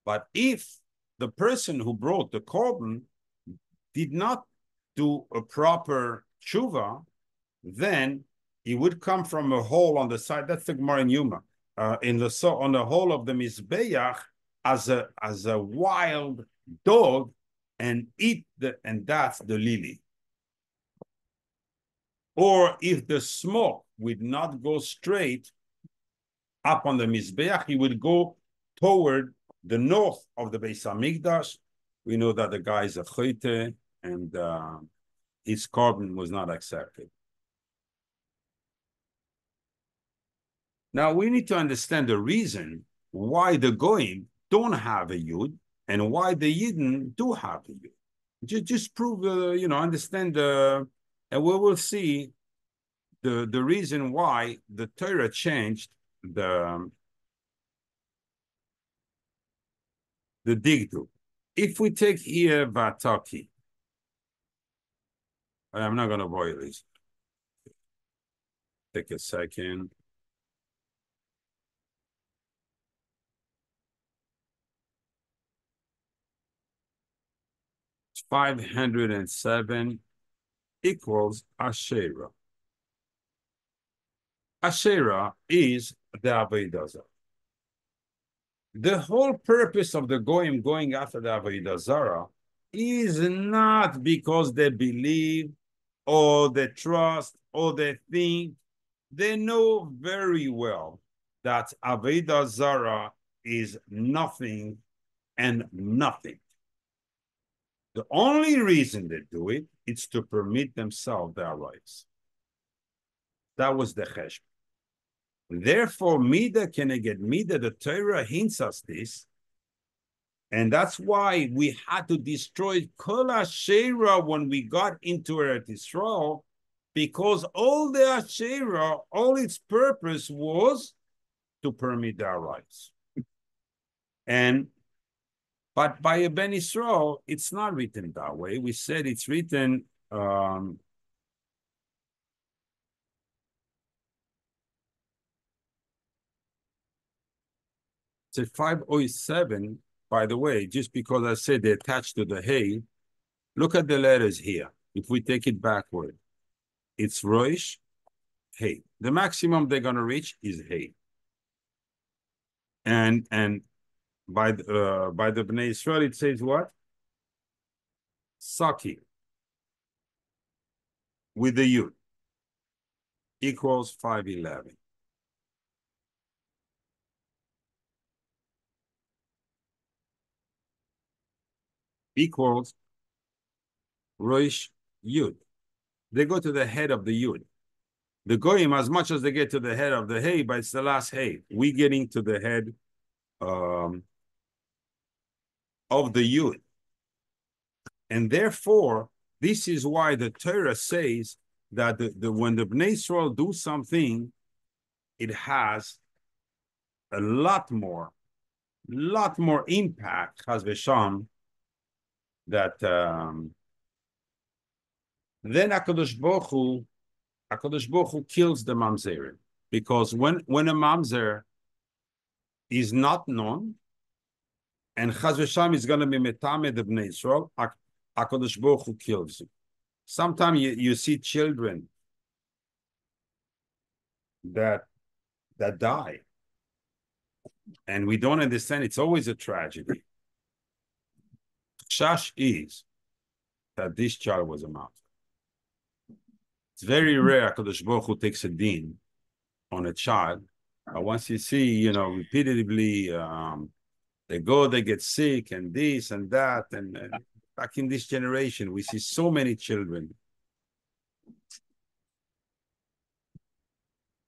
But if the person who brought the korban did not do a proper tshuva, then it would come from a hole on the side. That's the Gemara in Yuma. On the hole of the Mizbeach as a wild dog and and that's the lily. Or if the smoke would not go straight up on the Mizbeach, it would go toward the north of the Beis Hamikdash. We know that the guy is a chote, and his korban was not accepted. Now we need to understand the reason why the Goyim don't have a Yud and why the Yidden do have a Yud. Just prove, understand and we will see the reason why the Torah changed the digdu. If we take here Vataki, I'm not going to boil this. Take a second. It's 507 equals Asherah. Asherah is the Avodah Zarah. The whole purpose of the Goyim going after the Avodah Zarah is not because they believe or they trust or they think. They know very well that Avodah Zarah is nothing and nothing. The only reason they do it is to permit themselves their rights. That was the cheshbon. Therefore, Niddah can get Niddah. The Torah hints us this, and that's why we had to destroy Kol Asherah when we got into Eretz Yisrael, because all the Asherah, all its purpose was to permit their rights. But by a Ben Yisrael, it's not written that way. We said it's written. It's 507, by the way, just because I said they're attached to the hay, look at the letters here. If we take it backward, it's Rosh, hay. The maximum they're going to reach is hay. And by the Bnei Israel, it says what? Saki with the Yud equals 511. Equals Rosh Yud. They go to the head of the Yud. The Goyim, as much as they get to the head of the hay, but it's the last hay. We getting to the head of the Yud. And therefore, this is why the Torah says that when the Bnei Israel do something, it has a lot more impact, Chas v'sham, that then HaKadosh Baruch Hu kills the mamzerim, because when a mamzer is not known and Chas v'sham is going to be metame the Bnei Israel, HaKadosh Baruch Hu kills you. Sometimes you see children that die. And we don't understand. It's always a tragedy. Shash is that this child was a mamzer. It's very rare HaKadosh Baruch Hu takes a din on a child. But once you see, repeatedly, they go, they get sick, and this and that. And back in this generation, we see so many children.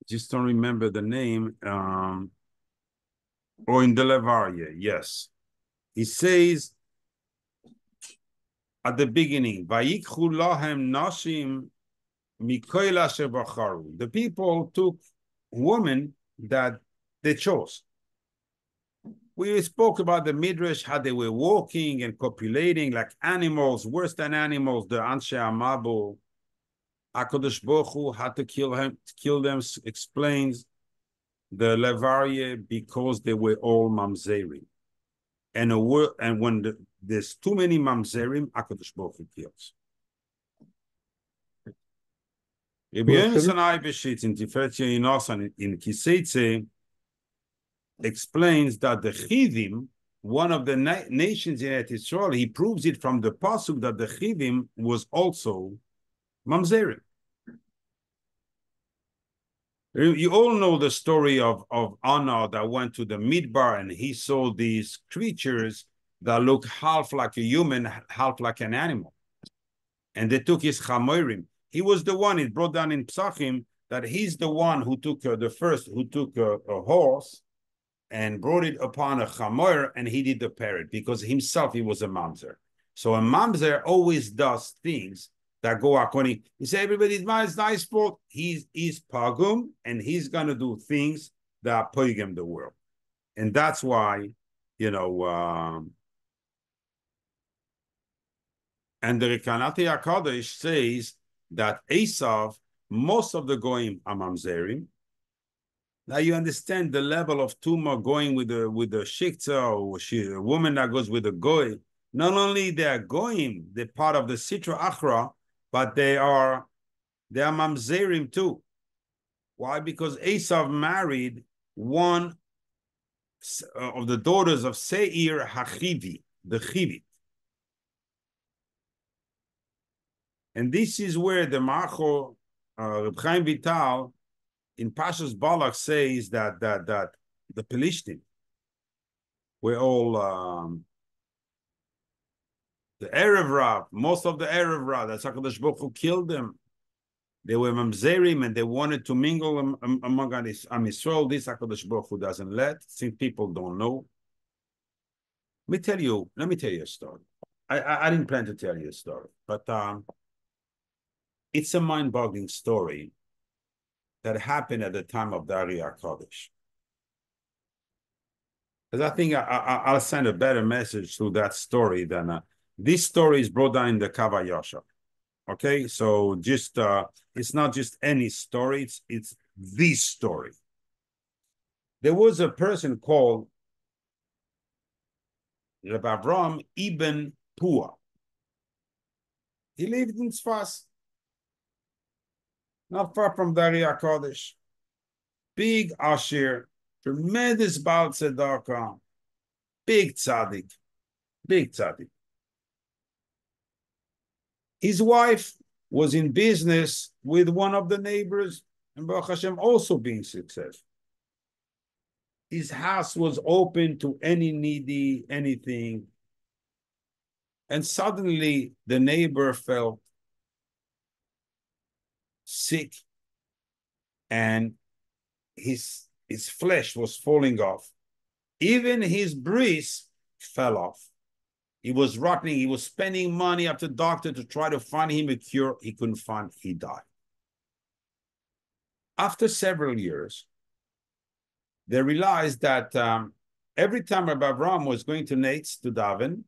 Just don't remember the name. Or in the Levaria, yes. He says at the beginning, Vayikhu lahem nashim mikoil asher bacharu. The people took women that they chose. We spoke about the Midrash, how they were walking and copulating like animals, worse than animals, the Anshe Amabu. HaKadosh Baruch Hu had to kill them, explains the Levaria, because they were all mamzerim. And when there's too many mamzerim, HaKadosh Baruch Hu kills. Rabbi Yonasan Eibeshitz in Tiferet Yonasan in Kiseitze explains that the Chivim, one of the nations in Eretz Yisrael, he proves it from the pasuk that the Chivim was also mamzerim. You all know the story of Anna that went to the Midbar and he saw these creatures that look half like a human, half like an animal. And they took his chamorim. He was the one, it brought down in Psachim, that he's the one who took a horse and brought it upon a chamoir, and he did the parrot, because himself, he was a mamzer. So a mamzer always does things that go according. You say everybody's nice fault. He's pagum, and he's gonna do things that pagum the world, and that's why, and the Rekanati HaKadosh says that Esav, most of the goyim are mamzerim. Now you understand the level of tumor going with the shikta, or a woman that goes with a goy. Not only they are goyim, they're part of the sitra achra, but they are mamzerim too. Why? Because Esav married one of the daughters of Seir HaChivi, the Chivit. And this is where the Macho, Reb Chaim Vital, in Pashas Balak says that the Pelishtim were all the Erev Rav, most of the Erev Rav, that's HaKadosh Baruch Hu killed them. They were mamzerim and they wanted to mingle among Am Yisrael. This HaKadosh Baruch Hu doesn't let, since people don't know. Let me tell you a story. I didn't plan to tell you a story, but it's a mind-boggling story that happened at the time of the Ariyah Kodesh. Because I think I'll send a better message through that story than this story is brought down in the Kava Yasha. Okay, so just it's not just any story, it's the story. There was a person called Rabbi Avram Ibn Pua. He lived in Tzfas, not far from Darya Kodesh. Big Asher, tremendous Baal Tzedakah, big tzaddik. His wife was in business with one of the neighbors, and Baruch Hashem also being successful. His house was open to any needy, anything. And suddenly the neighbor felt sick and his flesh was falling off. Even his breeze fell off. He was rotting. He was spending money at the doctor to try to find him a cure. He couldn't find. He died. After several years, they realized that every time Rabbi Avram was going to Nates to daven,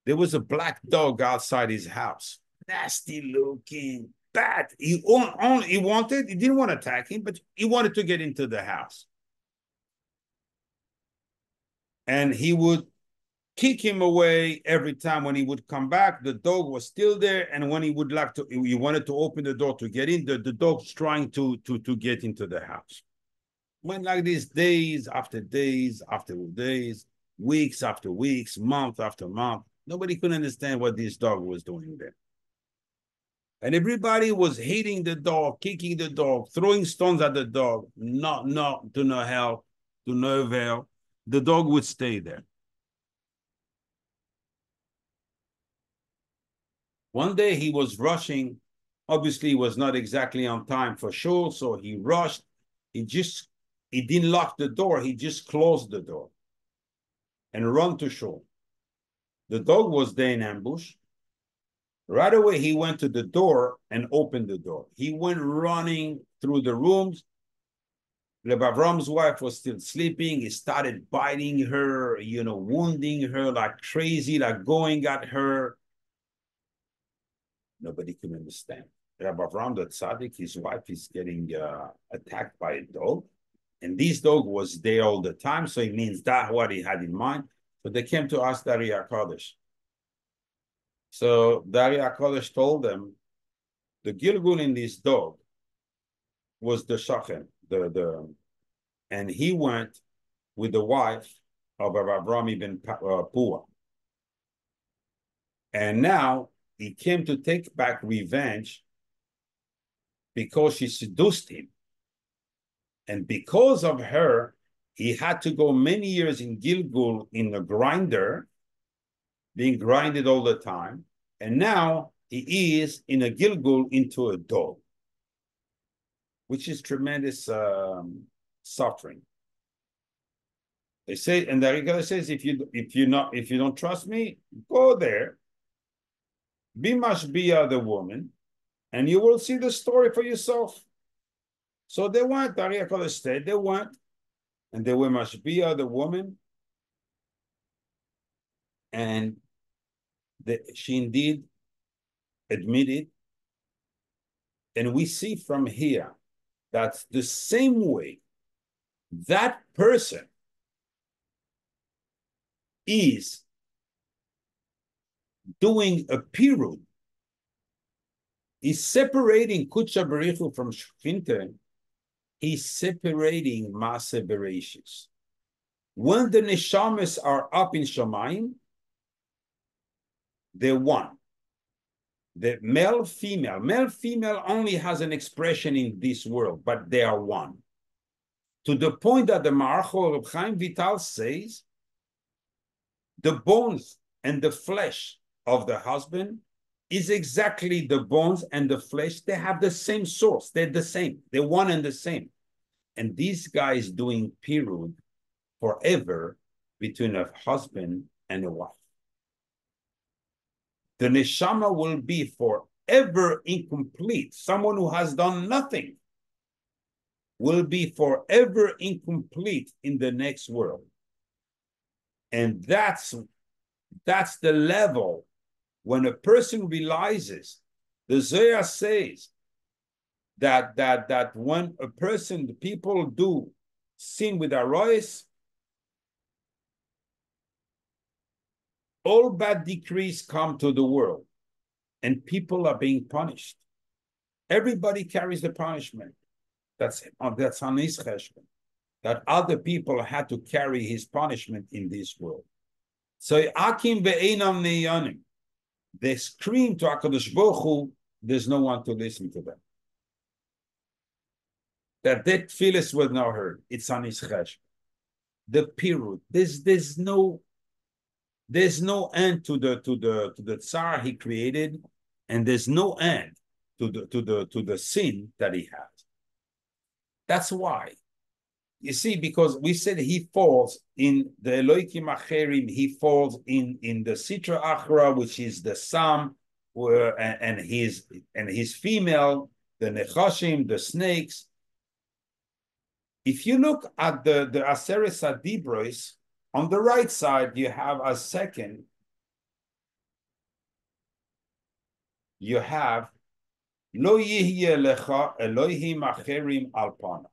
there was a black dog outside his house. Nasty looking, bad. He didn't want to attack him, but he wanted to get into the house. And he would kick him away every time. When he would come back, the dog was still there. And when he would like to, he wanted to open the door to get in, the dog's trying to get into the house. Went like this days after days after days, weeks after weeks, month after month. Nobody could understand what this dog was doing there. And everybody was hitting the dog, kicking the dog, throwing stones at the dog, not to no help, to no avail. The dog would stay there. One day he was rushing. Obviously, he was not exactly on time for sure, so he rushed. He didn't lock the door. He just closed the door and run to shore. The dog was there in ambush. Right away, he went to the door and opened the door. He went running through the rooms. Reb Avram's wife was still sleeping. He started biting her, wounding her like crazy, like going at her. Nobody could understand. Reb Avram, the tzaddik, his wife is getting attacked by a dog. And this dog was there all the time. So it means that's what he had in mind. So they came to ask Dari HaKadosh. So Dari HaKadosh told them, the Gilgul in this dog was the Shachen, and he went with the wife of Avram ibn Pua. And now he came to take back revenge because she seduced him. And because of her, he had to go many years in Gilgul in a grinder, being grinded all the time. And now he is in a Gilgul into a dog, which is tremendous suffering. They say, and the Riga says, if you don't trust me, go there, be mashbiya the woman, and you will see the story for yourself. So they went, the Riga stayed, they went, and they were mashbiya the woman, and she indeed admitted. And we see from here that the same way that person is doing a pirud, he's separating Kutsha Berichu from Shchinte, he's separating Maaseh Bereshis. When the Neshamas are up in Shamayim, they're one. The male, female only has an expression in this world, but they are one. To the point that the Ma'archo Reb Chaim Vital says, the bones and the flesh of the husband is exactly the bones and the flesh. They have the same source. They're the same. They're one and the same. And this guy is doing pirud forever between a husband and a wife. The neshama will be forever incomplete. Someone who has done nothing will be forever incomplete in the next world. And that's the level when a person realizes, the Zohar says that when a person, the people do sin with Ariyos, all bad decrees come to the world and people are being punished. Everybody carries the punishment. That's on his cheshbon. That other people had to carry his punishment in this world. So akin ve'einam ne'yanim. They scream to HaKadosh Baruch Hu, there's no one to listen to them. That tefillah was not heard. It's on his cheshbon. The pirud. There's no end to the tsar he created, and there's no end to the sin that he has. That's why. You see, because we said he falls in the Eloikim Acherim, he falls in the Sitra Achra, which is the Sam, and his female, the Nechashim, the snakes. If you look at the Aseres Adibros, on the right side, you have a second. You have Lo Yihye Lecha Elohim Acherim Alpana.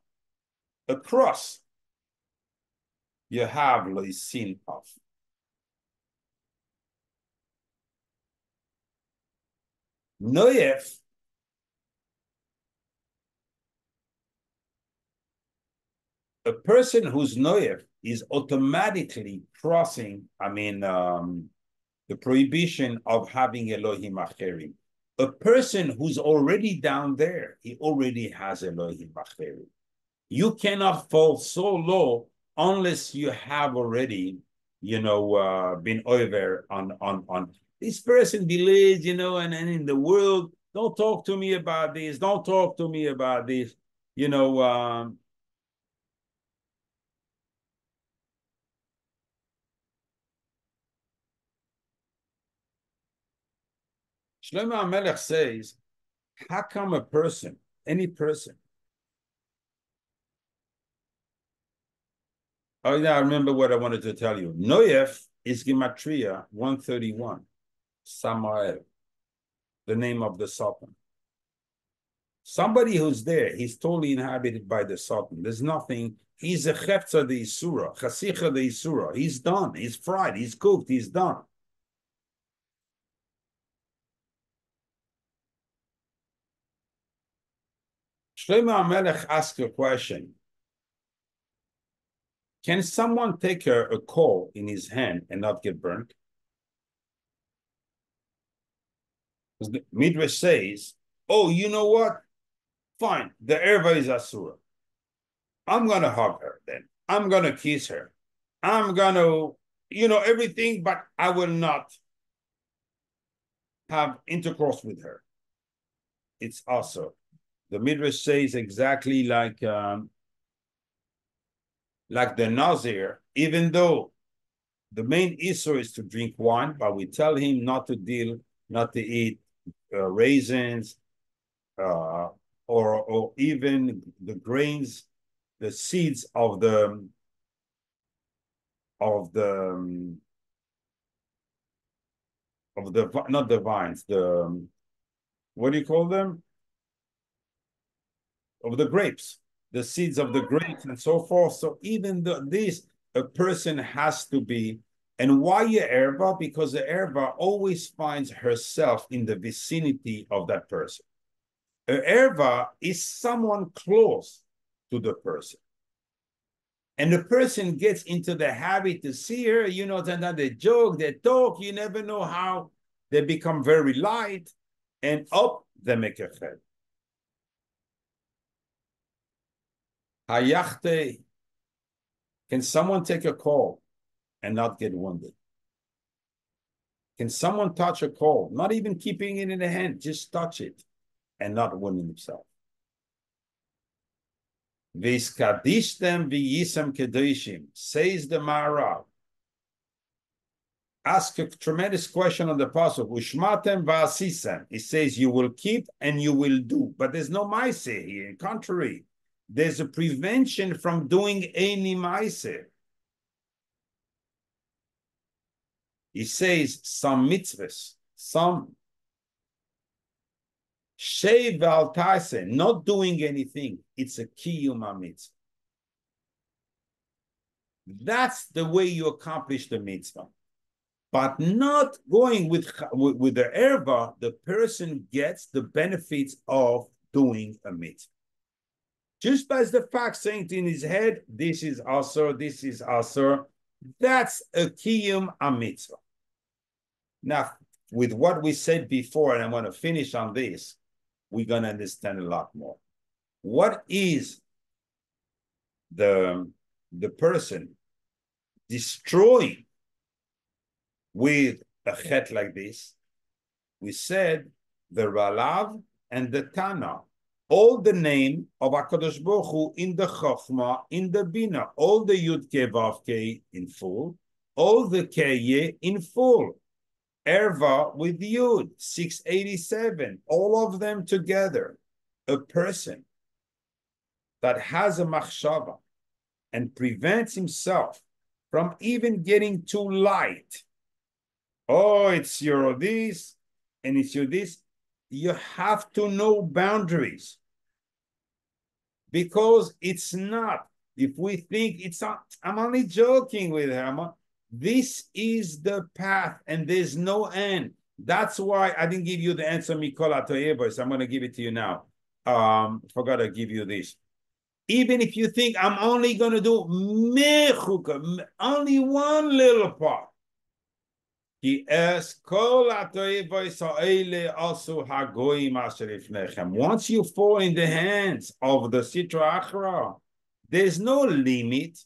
Across, you have Loisin of. Noyef, a person who's noyef is automatically crossing, the prohibition of having Elohim Acherim. A person who's already down there, he already has Elohim Acherim. You cannot fall so low unless you have already, been over on this person believes, and in the world, don't talk to me about this. Don't talk to me about this. Shlomo HaMelech says, how come a person, any person, oh, yeah, I remember what I wanted to tell you. Noyef is Gematria 131, Samael, the name of the Sultan. Somebody who's there, he's totally inhabited by the Sultan. There's nothing, he's a Chefza de Isura, Chasicha de Isura. He's done, he's fried, he's cooked, he's done. Shlomo HaMelech asked a question. Can someone take a coal in his hand and not get burnt? Because the Midrash says, oh, you know what? Fine, the erva is asura. I'm going to hug her then. I'm going to kiss her. I'm going to, everything, but I will not have intercourse with her. It's also. The Midrash says exactly like the Nazir, even though the main issue is to drink wine, but we tell him not to eat raisins, or even the grains, the seeds of the not the vines, the what do you call them? Of the grapes, the seeds of the grapes and so forth. So even this, a person has to be. And why a erva? Because the erva always finds herself in the vicinity of that person. A erva is someone close to the person. And the person gets into the habit to see her, then they joke, they talk, you never know how they become very light, and up they make a head. Hayachte, can someone take a coal and not get wounded? Can someone touch a coal, not even keeping it in the hand, just touch it and not wounding himself? V'iskadishtem v'yisam kedoshim, says the Maharal. Ask a tremendous question on the pasuk. Ushmatem v'asisem. It says you will keep and you will do, but there's no maise here. In contrary, there's a prevention from doing any maise. He says some mitzvahs, some shei v'al taise, not doing anything. It's a kiyum mitzvah. That's the way you accomplish the mitzvah. But not going with the erva, the person gets the benefits of doing a mitzvah. Just by the fact saying in his head, this is asur, this is asur, that's a kiyum mitzvah. Now, with what we said before, and I'm going to finish on this, we're going to understand a lot more. What is the person destroying with a chet like this? We said the Ralav and the Tana, all the name of HaKadosh Baruch Hu in the Chokhmah, in the Bina, all the Yud Ke Vav Ke in full, all the Keye in full, Erva with Yud, 687, all of them together. A person that has a machshava and prevents himself from even getting too light. Oh, it's your this and it's your this. You have to know boundaries, because it's not. If we think it's not, I'm only joking with her. This is the path and there's no end. That's why I didn't give you the answer, Mikol Atoyevos. I'm going to give it to you now. Forgot to give you this. Even if you think I'm only going to do mechuka, only one little part. Once you fall in the hands of the Sitra Achra, there's no limit.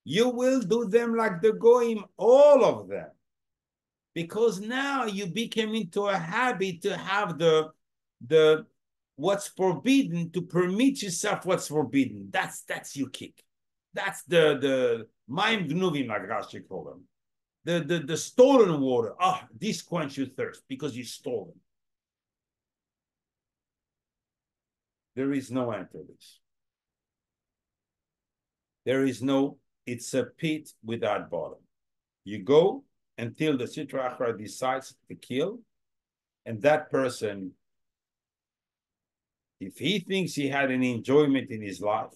You will do them like the Goyim, all of them. Because now you became into a habit to have the what's forbidden, to permit yourself what's forbidden. That's your kick. That's the Maim Gnuvim, like Rashi call them. The stolen water. This quench your thirst because you stole it. There is no end to this. There is no, it's a pit without bottom. You go until the Sitra Achra decides to kill, and that person, if he thinks he had an enjoyment in his life,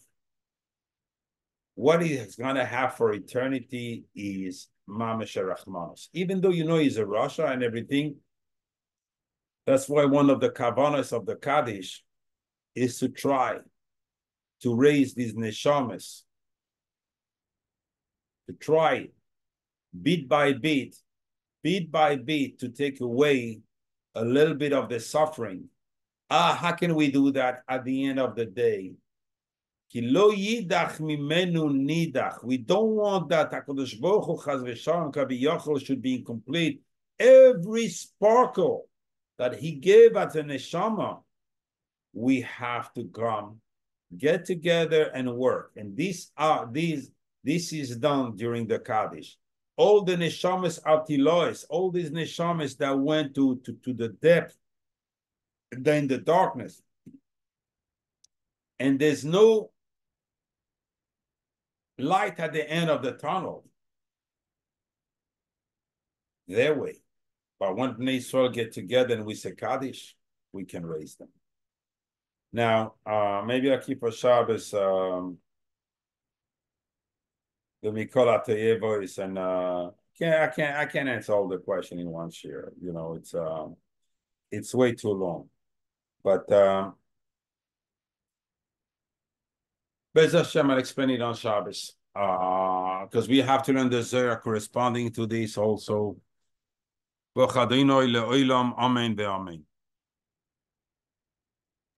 what he's going to have for eternity is Mamash Rachmanos. Even though you know he's a Rasha and everything, that's why one of the kavanas of the Kaddish is to try to raise these neshamas, to try bit by bit, to take away a little bit of the suffering. How can we do that at the end of the day? We don't want that HaKadosh Baruch Hu Chaz v'Shalom Kaviyachol should be incomplete. Every sparkle that he gave at the neshama, we have to come, get together and work. And this is done during the Kaddish. All the neshamas atilois, all these neshamas that went to the depth, in the darkness, and there's no light at the end of the tunnel. Their way. But when Bnei Yisrael get together and we say Kaddish, we can raise them. Now, maybe I'll keep a Shabbos, the Mikol Atoyevos, and I can't answer all the question in one share. You know, it's way too long. But Bez Hashem, I'll explain it on Shabbos. Because we have to learn the Zohar corresponding to this also. Amen.